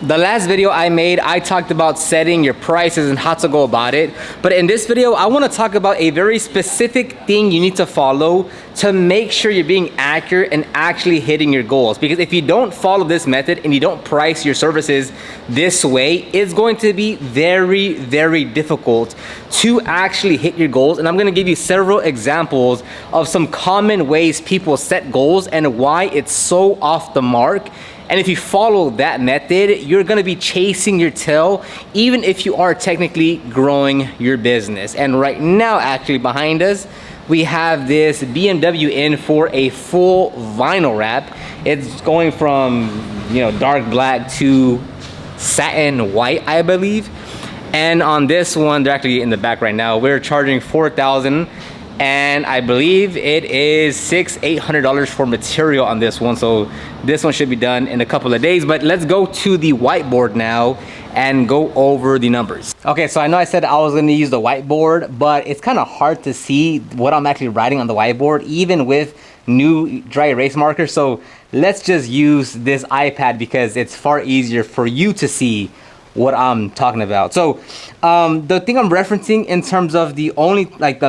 The last video I made, I talked about setting your prices and how to go about it. But in this video, I want to talk about a very specific thing you need to follow to make sure you're being accurate and actually hitting your goals. Because if you don't follow this method and you don't price your services this way, it's going to be very, very difficult to actually hit your goals. And I'm going to give you several examples of some common ways people set goals and why it's so off the mark. And if you follow that method, you're gonna be chasing your tail, even if you are technically growing your business. And right now, actually behind us, we have this BMW in for a full vinyl wrap. It's going from, dark black to satin white, I believe. And on this one, they're actually in the back right now, we're charging $4,000. And I believe it is $800 for material on this one. So this one should be done in a couple of days. But let's go to the whiteboard now and go over the numbers. Okay, so I know I said I was gonna use the whiteboard, but it's kind of hard to see what I'm actually writing on the whiteboard, even with new dry erase markers. So let's just use this iPad because it's far easier for you to see what I'm talking about. So the thing I'm referencing in terms of the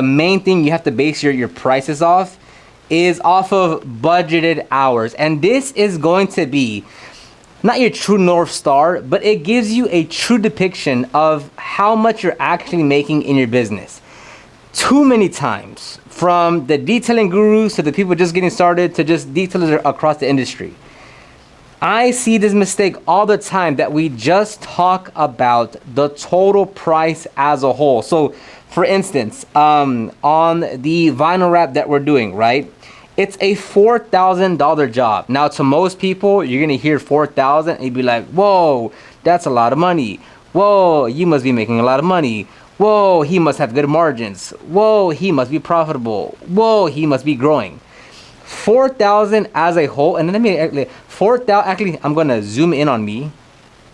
main thing you have to base your prices off is off of budgeted hours. And this is going to be not your true North Star, but it gives you a true depiction of how much you're actually making in your business. Too many times, from the detailing gurus to the people just getting started to just detailers across the industry, I see this mistake all the time that we just talk about the total price as a whole. So for instance, on the vinyl wrap that we're doing, right? It's a $4,000 job. Now to most people, you're gonna hear 4,000 and you'd be like, whoa, that's a lot of money. Whoa, you must be making a lot of money. Whoa, he must have good margins. Whoa, he must be profitable. Whoa, he must be growing. 4,000 as a whole, and then let me 4,000. Actually, I'm gonna zoom in on me,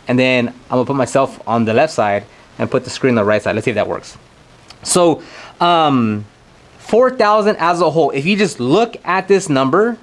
and then I'm gonna put myself on the left side and put the screen on the right side. Let's see if that works. So, 4,000 as a whole. If you just look at this number,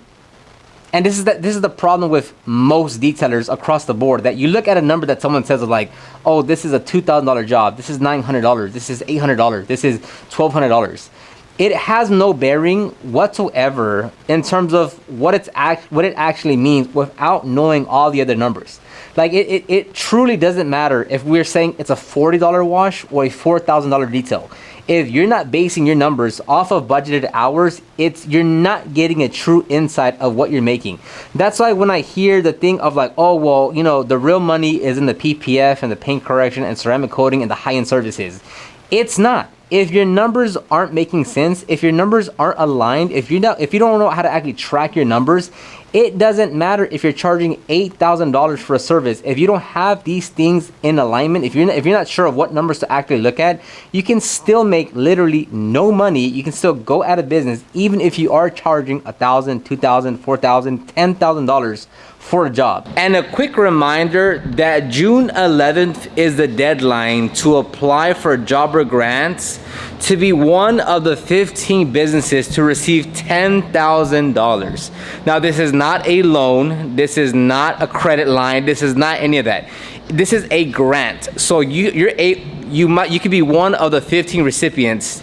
and this is the problem with most detailers across the board, that you look at a number that someone says like, oh, this is a $2,000 job. This is $900. This is $800. This is $1,200. It has no bearing whatsoever in terms of what it actually means without knowing all the other numbers. Like it truly doesn't matter if we're saying it's a $40 wash or a $4,000 detail. If you're not basing your numbers off of budgeted hours, you're not getting a true insight of what you're making. That's why when I hear the thing of like, oh, well, the real money is in the PPF and the paint correction and ceramic coating and the high-end services. It's not. If your numbers aren't making sense, if your numbers aren't aligned, if you don't know how to actually track your numbers, it doesn't matter if you're charging $8,000 for a service. If you don't have these things in alignment, if you're not sure of what numbers to actually look at, you can still make literally no money. You can still go out of business, even if you are charging $1,000, $2,000, $4,000, $10,000 for a job. And a quick reminder that June 11th is the deadline to apply for jobber grants to be one of the 15 businesses to receive $10,000. Now, this is not a loan. This is not a credit line. This is not any of that. This is a grant. So you could be one of the 15 recipients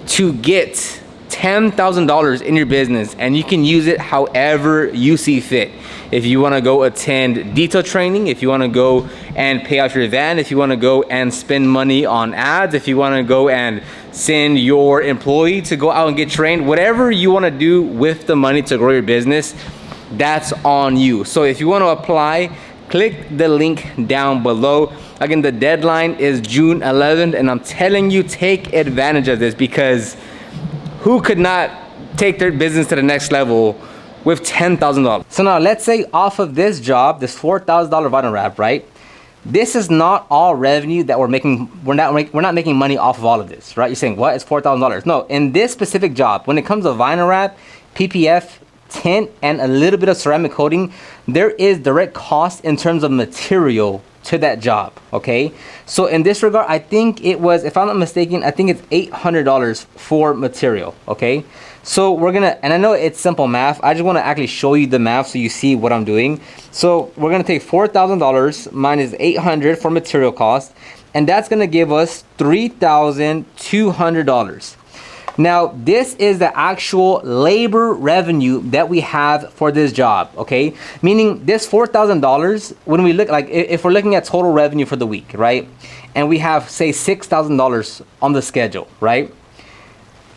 to get $10,000 in your business, and you can use it however you see fit. If you want to go attend detail training, if you want to go and pay off your van, if you want to go and spend money on ads, if you want to go and send your employee to go out and get trained, whatever you want to do with the money to grow your business, that's on you. So if you want to apply, click the link down below. Again, the deadline is June 11th, and I'm telling you, take advantage of this, because who could not take their business to the next level with $10,000? So now let's say off of this job, this $4,000 vinyl wrap, right? This is not all revenue that we're making. We're not making money off of all of this, right? You're saying, what? It's $4,000. No, in this specific job, when it comes to vinyl wrap, PPF, tint, and a little bit of ceramic coating, there is direct cost in terms of material to that job, okay? So in this regard, I think it was, if I'm not mistaken, I think it's $800 for material, okay? So we're gonna, and I know it's simple math, I just wanna actually show you the math so you see what I'm doing. So we're gonna take $4,000 minus 800 for material cost, and that's gonna give us $3,200. Now, this is the actual labor revenue that we have for this job, okay? Meaning this $4,000, when we look, like if we're looking at total revenue for the week, right? And we have, say, $6,000 on the schedule, right?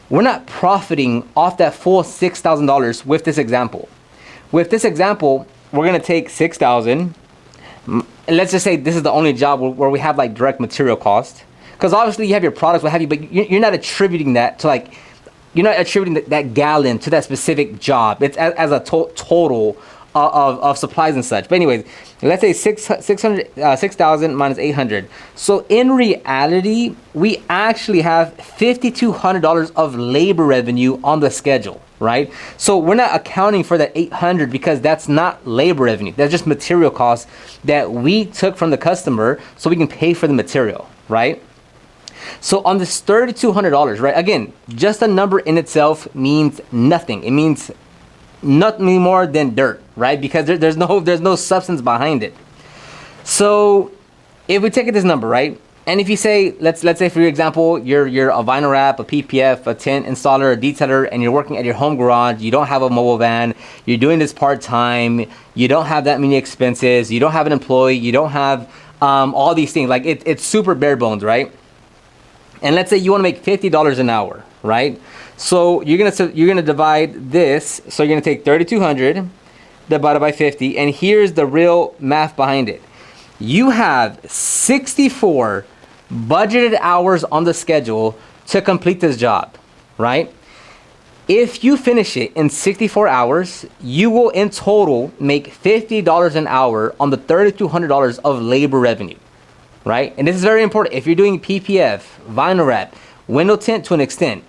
We're not profiting off that full $6,000 with this example. With this example, we're gonna take 6,000, and let's just say this is the only job where we have like direct material cost. Because obviously you have your products, what have you, but you're not attributing that to like, you're not attributing that gallon to that specific job. It's as a total of supplies and such. But anyways, let's say 6,000 minus 800. So in reality, we actually have $5,200 of labor revenue on the schedule, right? So we're not accounting for that 800 because that's not labor revenue. That's just material costs that we took from the customer so we can pay for the material, right? So on this $3,200, right? Again, just a number in itself means nothing. It means nothing more than dirt, right? Because there's no substance behind it. So if we take this number, right? And if you say, let's say for your example, you're a vinyl wrap, a PPF, a tint installer, a detailer, and you're working at your home garage, you don't have a mobile van, you're doing this part-time, you don't have that many expenses, you don't have an employee, you don't have all these things. Like it's super bare bones, right? And let's say you want to make $50 an hour, right? So you're gonna divide this. So you're gonna take 3,200 divided by 50, and here's the real math behind it. You have 64 budgeted hours on the schedule to complete this job, right? If you finish it in 64 hours, you will in total make $50 an hour on the $3,200 of labor revenue. Right? And this is very important. If you're doing PPF, vinyl wrap, window tint to an extent,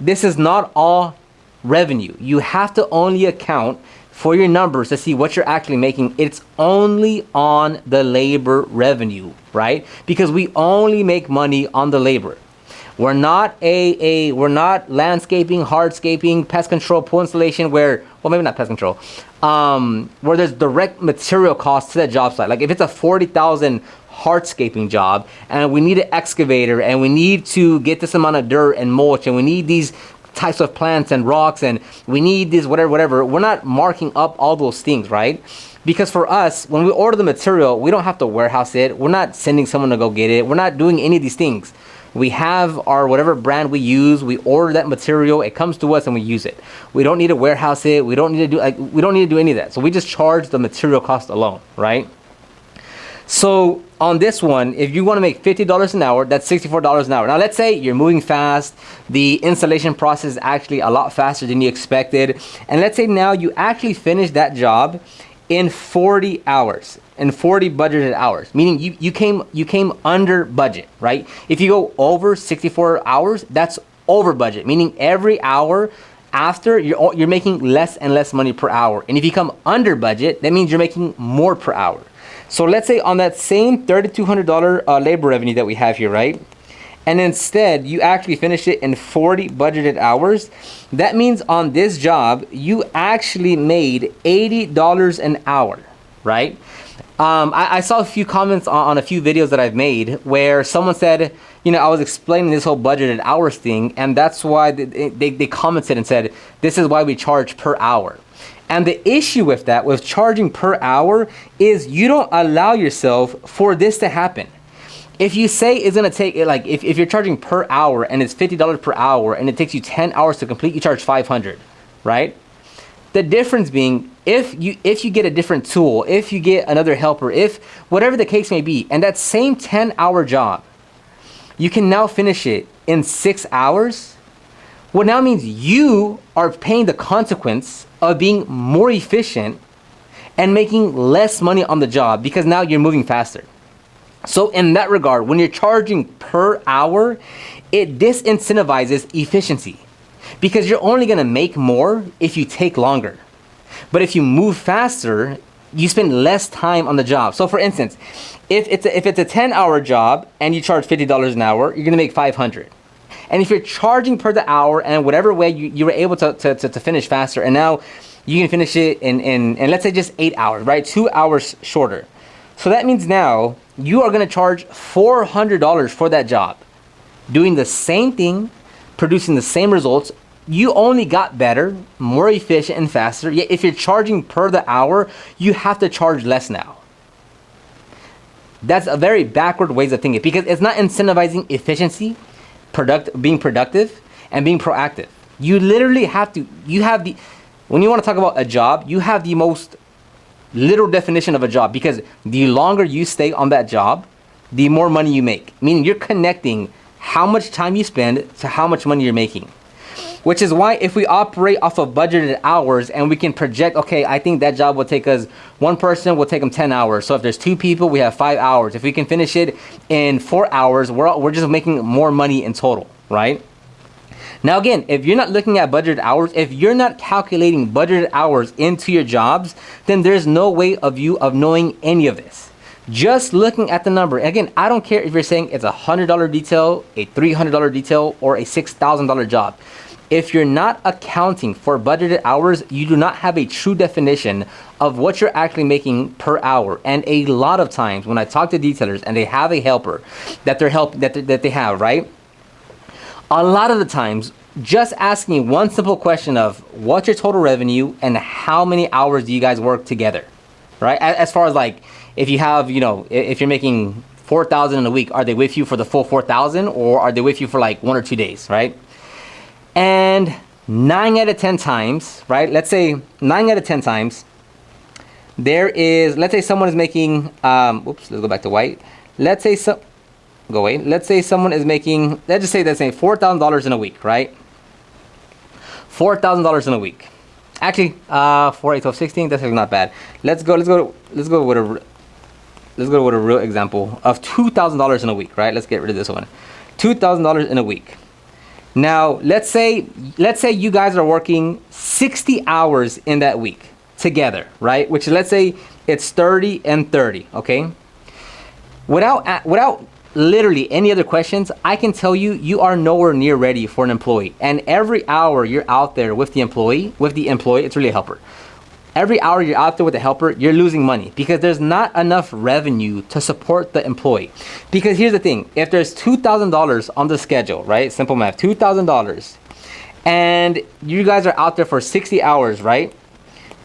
this is not all revenue. You have to only account for your numbers to see what you're actually making. It's only on the labor revenue, right? Because we only make money on the labor. We're not we're not landscaping, hardscaping, pest control, pool installation where, well, maybe not pest control, where there's direct material costs to that job site. Like if it's a 40,000 hardscaping job and we need an excavator and we need to get this amount of dirt and mulch and we need these types of plants and rocks and we need this whatever, we're not marking up all those things, right? Because for us, when we order the material, we don't have to warehouse it. We're not sending someone to go get it. We're not doing any of these things. We have our whatever brand we use, we order that material, it comes to us and we use it. We don't need to warehouse it. We don't need to do any of that. So we just charge the material cost alone, right? So on this one, if you want to make $50 an hour, that's $64 an hour. Now let's say you're moving fast, the installation process is actually a lot faster than you expected, and let's say now you actually finish that job in 40 hours, in 40 budgeted hours, meaning you came under budget, right? If you go over 64 hours, that's over budget, meaning every hour after you're making less and less money per hour. And if you come under budget, that means you're making more per hour. So let's say on that same $3,200 labor revenue that we have here, right? And instead you actually finish it in 40 budgeted hours. That means on this job, you actually made $80 an hour, right? I saw a few comments on a few videos that I've made where someone said, you know, I was explaining this whole budgeted hours thing, and that's why they commented and said, this is why we charge per hour. And the issue with that, with charging per hour, is you don't allow yourself for this to happen. If you say it's gonna take, like if you're charging per hour and it's $50 per hour and it takes you 10 hours to complete, you charge 500, right? The difference being, if you get a different tool, if you get another helper, if whatever the case may be, and that same 10-hour job, you can now finish it in 6 hours, what now means you are paying the consequence of being more efficient and making less money on the job because now you're moving faster. So in that regard, when you're charging per hour, it disincentivizes efficiency because you're only gonna make more if you take longer. But if you move faster, you spend less time on the job. So for instance, if it's a 10-hour job and you charge $50 an hour, you're gonna make 500. And if you're charging per the hour and whatever way you were able to finish faster, and now you can finish it in let's say just 8 hours, right? 2 hours shorter. So that means now you are gonna charge $400 for that job, doing the same thing, producing the same results. You only got better, more efficient and faster. Yet if you're charging per the hour, you have to charge less now. That's a very backward ways of thinking, because it's not incentivizing efficiency, being productive, and being proactive. You literally have to, when you want to talk about a job, you have the most literal definition of a job, because the longer you stay on that job, the more money you make. Meaning you're connecting how much time you spend to how much money you're making. Which is why if we operate off of budgeted hours and we can project, okay, I think that job will take us, one person will take them 10 hours. So if there's 2 people, we have 5 hours. If we can finish it in 4 hours, we're just making more money in total, right? Now again, if you're not looking at budgeted hours, if you're not calculating budgeted hours into your jobs, then there's no way of knowing any of this. Just looking at the number. Again, I don't care if you're saying it's a $100 detail, a $300 detail, or a $6,000 job. If you're not accounting for budgeted hours, you do not have a true definition of what you're actually making per hour. And a lot of times when I talk to detailers and they have a helper that they have, right? A lot of the times, just asking one simple question of what's your total revenue and how many hours do you guys work together, right? As far as like, if you have, if you're making 4,000 in a week, are they with you for the full 4,000, or are they with you for like 1 or 2 days, right? And 9 out of 10 times, right? Let's say 9 out of 10 times, let's say someone is making, let's go back to white. Let's say someone is making, let's say $4,000 in a week, right? $4,000 in a week. Actually, 4, 8, 12, 16, that's not bad. Let's go with a real example of $2,000 in a week, right? Let's get rid of this one. $2,000 in a week. Now, let's say you guys are working 60 hours in that week together, right? Which, let's say it's 30 and 30, okay? Without literally any other questions, I can tell you are nowhere near ready for an employee. And every hour you're out there with the employee, it's really a helper. Every hour you're out there with the helper, you're losing money because there's not enough revenue to support the employee. Because here's the thing, if there's $2,000 on the schedule, right? Simple math, $2,000, and you guys are out there for 60 hours, right?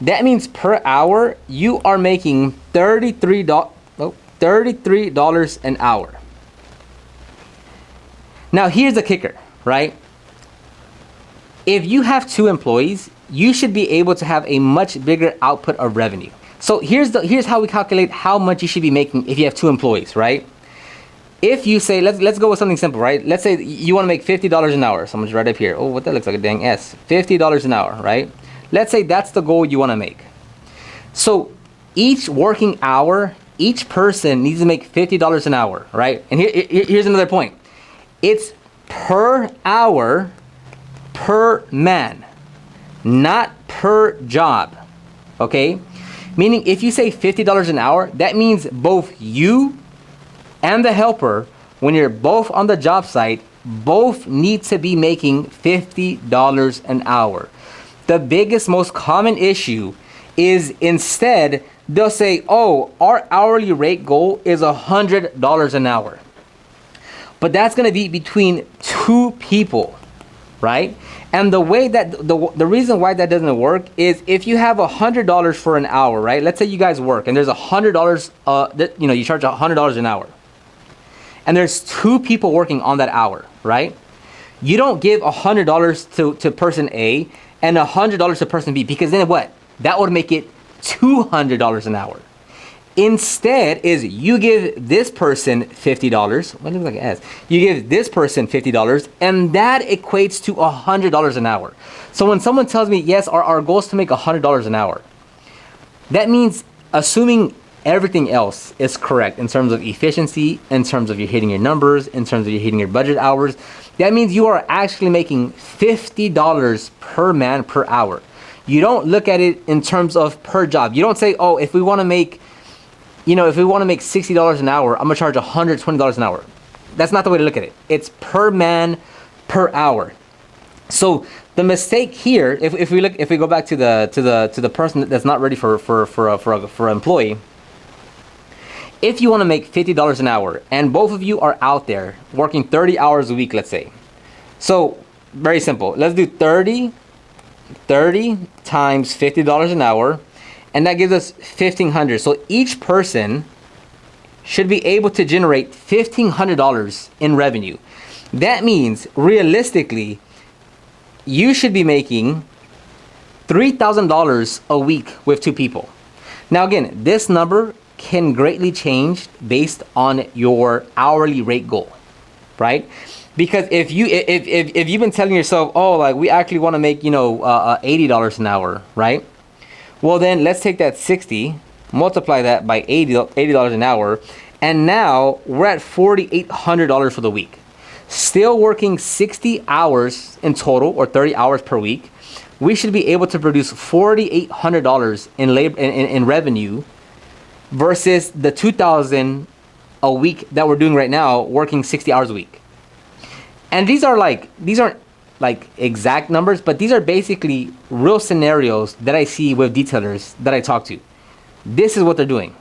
That means per hour, you are making $33 an hour. Now here's the kicker, right? If you have 2 employees, you should be able to have a much bigger output of revenue. So here's how we calculate how much you should be making if you have 2 employees, right? If you say, let's go with something simple, right? Let's say you want to make $50 an hour. Someone's right up here. Oh, what that looks like a dang S. $50 an hour, right? Let's say that's the goal you want to make. So each working hour, each person needs to make $50 an hour, right? And here's another point. It's per hour, per man, not per job, okay? Meaning if you say $50 an hour, that means both you and the helper, when you're both on the job site, both need to be making $50 an hour. The biggest, most common issue is instead, they'll say, oh, our hourly rate goal is $100 an hour. But that's gonna be between 2 people, right? And the way that, the reason why that doesn't work is if you have $100 for an hour, right? Let's say you guys work and there's $100, you charge $100 an hour. And there's 2 people working on that hour, right? You don't give $100 to person A and $100 to person B, because then what? That would make it $200 an hour. Instead is you give this person $50. What looks like an S? You give this person $50, and that equates to $100 an hour. So when someone tells me, yes, our goal is to make $100 an hour, that means assuming everything else is correct in terms of efficiency, in terms of you hitting your numbers, in terms of you hitting your budget hours, that means you are actually making $50 per man per hour. You don't look at it in terms of per job. You don't say, oh, if we want to make, if we want to make $60 an hour, I'm gonna charge $120 an hour. That's not the way to look at it. It's per man per hour. So the mistake here, if we go back to the person that's not ready for an employee, if you want to make $50 an hour and both of you are out there working 30 hours a week, let's say. So very simple. Let's do 30 times $50 an hour, and that gives us $1,500. So each person should be able to generate $1,500 in revenue. That means realistically, you should be making $3,000 a week with two people. Now again, this number can greatly change based on your hourly rate goal, right? Because if you've been telling yourself, oh, like we actually want to make $80 an hour, right? Well then let's take that 60, multiply that by $80 an hour, and now we're at $4,800 for the week. Still working 60 hours in total, or 30 hours per week, we should be able to produce $4,800 in revenue versus the $2,000 a week that we're doing right now, working 60 hours a week. And these aren't like exact numbers, but these are basically real scenarios that I see with detailers that I talk to. This is what they're doing.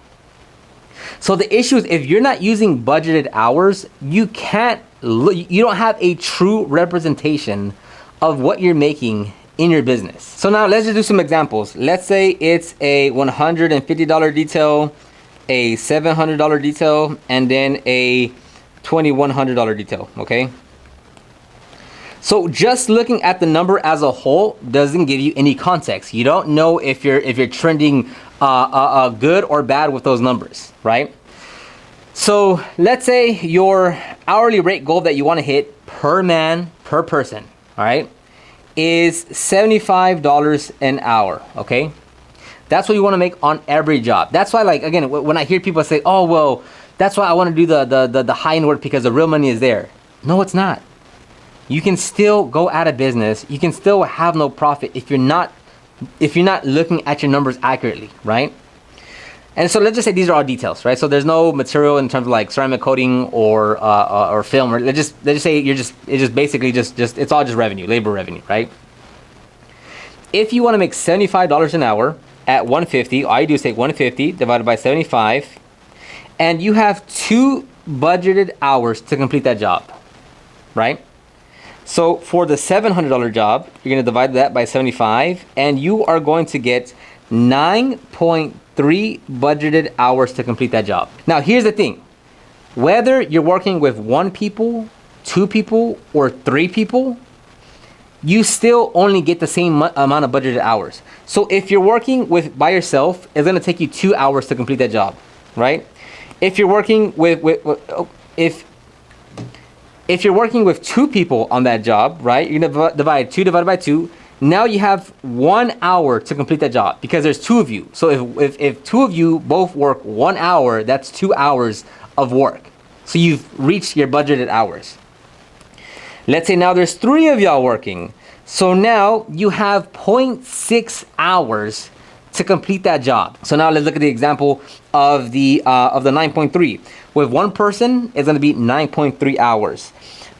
So the issue is, if you're not using budgeted hours, you don't have a true representation of what you're making in your business. So now let's just do some examples. Let's say it's a $150 detail, a $700 detail, and then a $2,100 detail, okay? So just looking at the number as a whole doesn't give you any context. You don't know if you're trending good or bad with those numbers, right? So let's say your hourly rate goal that you want to hit per man, per person, all right, is $75 an hour, okay? That's what you want to make on every job. That's why, like, again, when I hear people say, oh, well, that's why I want to do the high-end work because the real money is there. No, it's not. You can still go out of business. You can still have no profit if you're not looking at your numbers accurately, right? And so let's just say these are all details, right? So there's no material in terms of like ceramic coating or film, or let's just say it's all just revenue, labor revenue, right? If you want to make $75 an hour at 150, all you do is take 150 divided by 75, and you have 2 budgeted hours to complete that job, right? So for the $700 job, you're going to divide that by 75, and you are going to get 9.3 budgeted hours to complete that job. Now, here's the thing. Whether you're working with 1 people, 2 people, or 3 people, you still only get the same amount of budgeted hours. So if you're working by yourself, it's going to take you 2 hours to complete that job, right? If you're working if you're working with 2 people on that job, right, you're going to divide 2 divided by 2. Now you have 1 hour to complete that job because there's 2 of you. So if 2 of you both work 1 hour, that's 2 hours of work. So you've reached your budgeted hours. Let's say now there's 3 of y'all working. So now you have 0.6 hours to complete that job. So now let's look at the example of the 9.3. With 1 person, it's going to be 9.3 hours.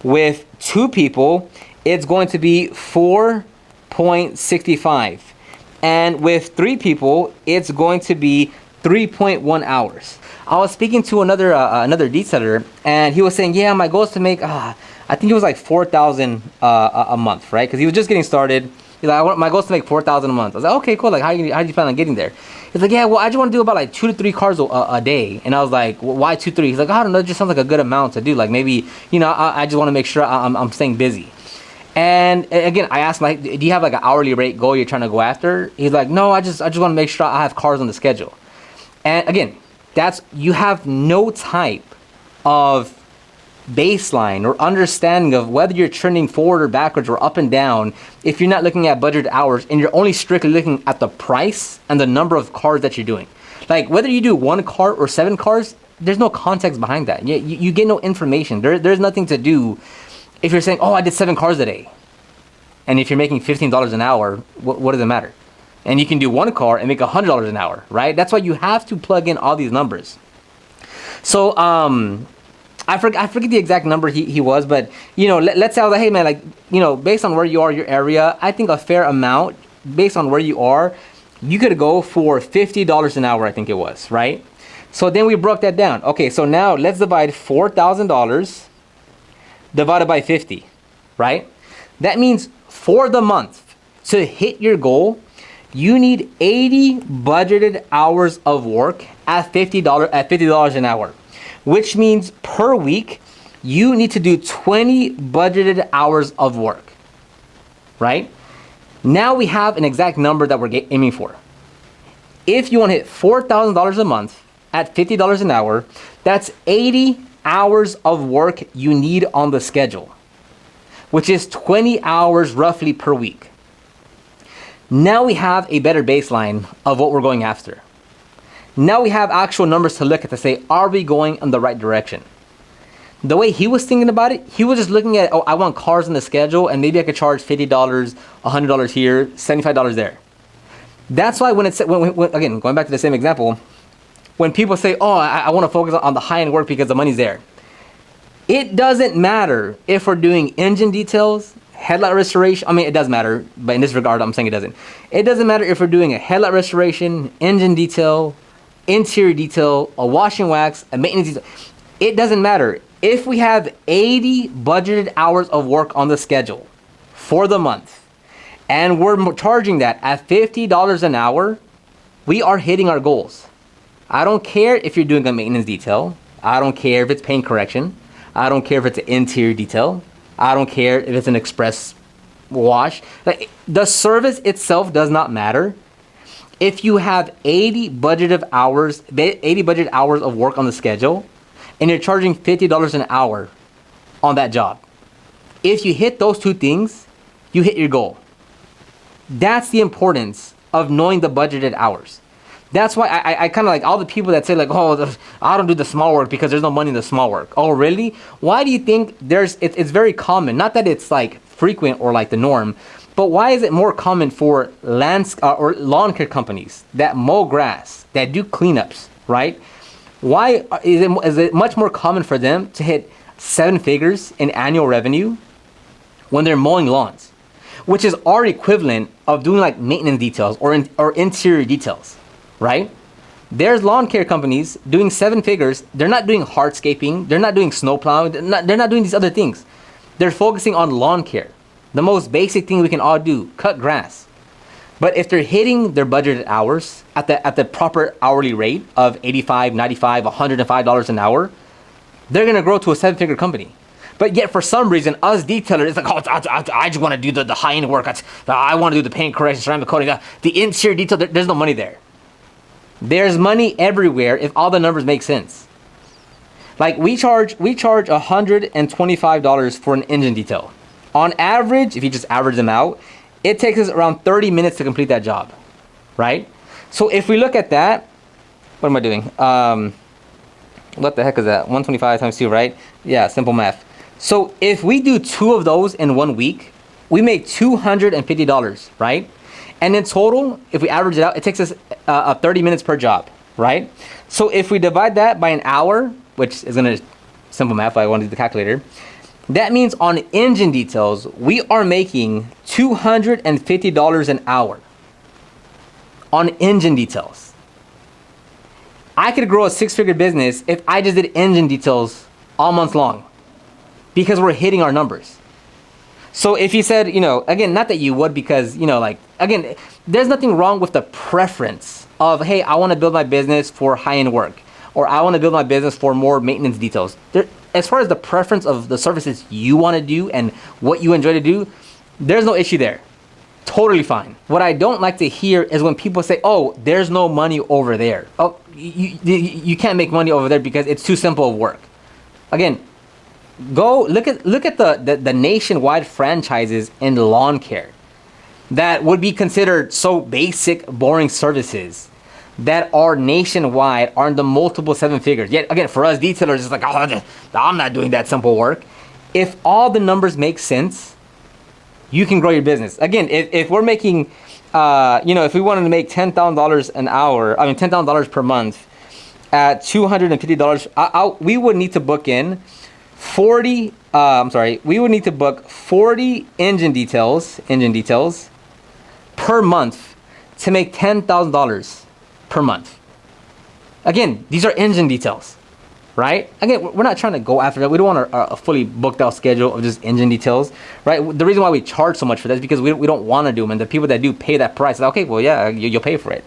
With 2 people, it's going to be 4.65. And with 3 people, it's going to be 3.1 hours. I was speaking to another detailer, and he was saying, yeah, my goal is to make, I think it was like $4,000 a month, right? Because he was just getting started. He's like, my goal is to make $4,000 a month. I was like, okay, cool. Like, how do you plan on getting there? He's like, yeah, well, I just want to do about like 2 to 3 cars a day. And I was like, well, why 2, 3? He's like, I don't know, it just sounds like a good amount to do. Like, maybe, I just want to make sure I'm staying busy. And again, I asked him, like, do you have like an hourly rate goal you're trying to go after? He's like, no, I just want to make sure I have cars on the schedule. And again, you have no type of baseline or understanding of whether you're trending forward or backwards or up and down if you're not looking at budgeted hours and you're only strictly looking at the price and the number of cars that you're doing. Like, whether you do 1 car or 7 cars, there's no context behind that. You get no information. There's nothing to do if you're saying, oh, I did 7 cars a day. And if you're making $15 an hour, what does it matter? And you can do one car and make $100 an hour, right? That's why you have to plug in all these numbers. So I forget the exact number he was, but let's say I was like, hey man, like based on where you are, your area, I think a fair amount based on where you are, you could go for $50 an hour, I think it was, right? So then we broke that down. Okay, so now let's divide $4,000 divided by 50, right? That means for the month to hit your goal, you need 80 budgeted hours of work at $50 an hour, which means per week you need to do 20 budgeted hours of work, right? Now we have an exact number that we're aiming for. If you want to hit $4,000 a month at $50 an hour, that's 80 hours of work you need on the schedule, which is 20 hours roughly per week. Now we have a better baseline of what we're going after. Now we have actual numbers to look at to say, are we going in the right direction? The way he was thinking about it, he was just looking at, oh, I want cars on the schedule and maybe I could charge $50, $100 here, $75 there. That's why when again, going back to the same example, when people say, oh, I want to focus on the high-end work because the money's there. It doesn't matter if we're doing engine details, headlight restoration. I mean, it does matter, but in this regard, I'm saying it doesn't. It doesn't matter if we're doing a headlight restoration, engine detail, interior detail, a wash and wax, a maintenance detail. It doesn't matter. If we have 80 budgeted hours of work on the schedule for the month, and we're charging that at $50 an hour, we are hitting our goals. I don't care if you're doing a maintenance detail. I don't care if it's paint correction. I don't care if it's an interior detail. I don't care if it's an express wash. Like, the service itself does not matter. If you have 80 budgeted hours of work on the schedule, and you're charging $50 an hour on that job, if you hit those two things, you hit your goal. That's the importance of knowing the budgeted hours. That's why I kind of like all the people that say like, oh, I don't do the small work because there's no money in the small work. Oh, really? Why do you think it's very common? Not that it's like frequent or like the norm, but why is it more common for or lawn care companies that mow grass, that do cleanups, right? Why is it much more common for them to hit 7 figures in annual revenue when they're mowing lawns, which is our equivalent of doing like maintenance details or interior details, right? There's lawn care companies doing 7 figures. They're not doing hardscaping. They're not doing snow plowing. They're not doing these other things. They're focusing on lawn care. The most basic thing we can all do, cut grass. But if they're hitting their budgeted hours at the proper hourly rate of $85, $95, $105 an hour, they're gonna grow to a 7-figure company. But yet for some reason, us detailers, it's like, oh, I just wanna do the high-end work. I wanna do the paint correction, ceramic coating, the interior detail, there's no money there. There's money everywhere if all the numbers make sense. Like we charge $125 for an engine detail. On average, if you just average them out, it takes us around 30 minutes to complete that job, right? So if we look at that, what am I doing? What the heck is that? 125 times 2, right? Yeah, simple math. So if we do 2 of those in 1 week, we make $250, right? And in total, if we average it out, it takes us 30 minutes per job, right? So if we divide that by an hour, which is gonna, simple math, I want to do the calculator, that means on engine details, we are making $250 an hour on engine details. I could grow a 6-figure business if I just did engine details all month long because we're hitting our numbers. So if you said, again, not that you would because, again, there's nothing wrong with the preference of, hey, I want to build my business for high-end work, or I want to build my business for more maintenance details. As far as the preference of the services you want to do and what you enjoy to do, there's no issue there. Totally fine. What I don't like to hear is when people say, oh, there's no money over there. Oh, you can't make money over there because it's too simple of work. Again, go look at the nationwide franchises in lawn care that would be considered so basic, boring services that are nationwide, are in the multiple 7 figures. Yet again, for us detailers, it's like, oh, I'm not doing that simple work. If all the numbers make sense, you can grow your business. Again, if we're making you know, if we wanted to make $10,000 an hour, I mean $10,000 per month at $250, we would need to book in 40. We would need to book 40 engine details per month to make $10,000 per month. Again, these are engine details, right? Again, we're not trying to go after that. We don't want a fully booked out schedule of just engine details, right? The reason why we charge so much for that is because we don't want to do them, and the people that do pay that price, like, okay, well, yeah, you'll pay for it.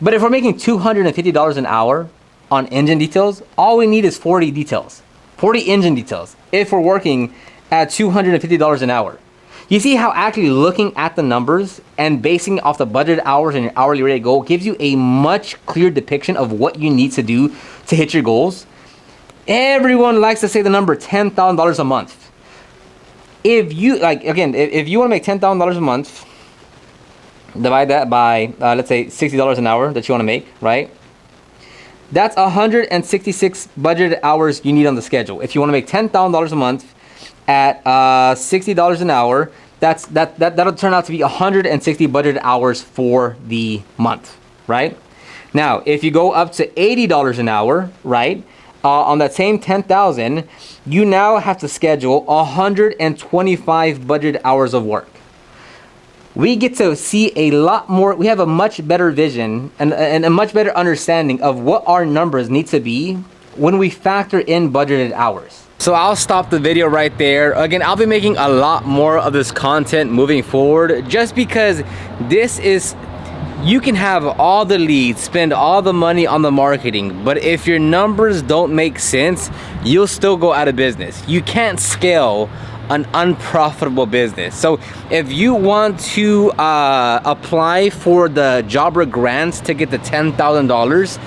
But if we're making $250 an hour on engine details, all we need is 40 details, 40 engine details, if we're working at $250 an hour. You see how actually looking at the numbers and basing off the budgeted hours and your hourly rate goal gives you a much clearer depiction of what you need to do to hit your goals? Everyone likes to say the number $10,000 a month. If you, like, again, if you want to make $10,000 a month, divide that by, let's say, $60 an hour that you want to make, right? That's 166 budgeted hours you need on the schedule. If you want to make $10,000 a month at $60 an hour, that'll turn out to be 160 budgeted hours for the month, right? Now, if you go up to $80 an hour, right, on that same 10,000, you now have to schedule 125 budgeted hours of work. We get to see a lot more, we have a much better vision and a much better understanding of what our numbers need to be when we factor in budgeted hours. So I'll stop the video right there. Again, I'll be making a lot more of this content moving forward, just because this is, you can have all the leads, spend all the money on the marketing, but if your numbers don't make sense, you'll still go out of business. You can't scale an unprofitable business. So if you want to apply for the Jobber grants to get the $10,000,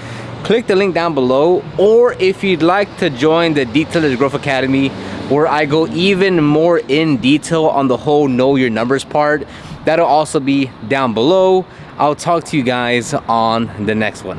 click the link down below. Or if you'd like to join the Detailers Growth Academy, where I go even more in detail on the whole know your numbers part, that'll also be down below. I'll talk to you guys on the next one.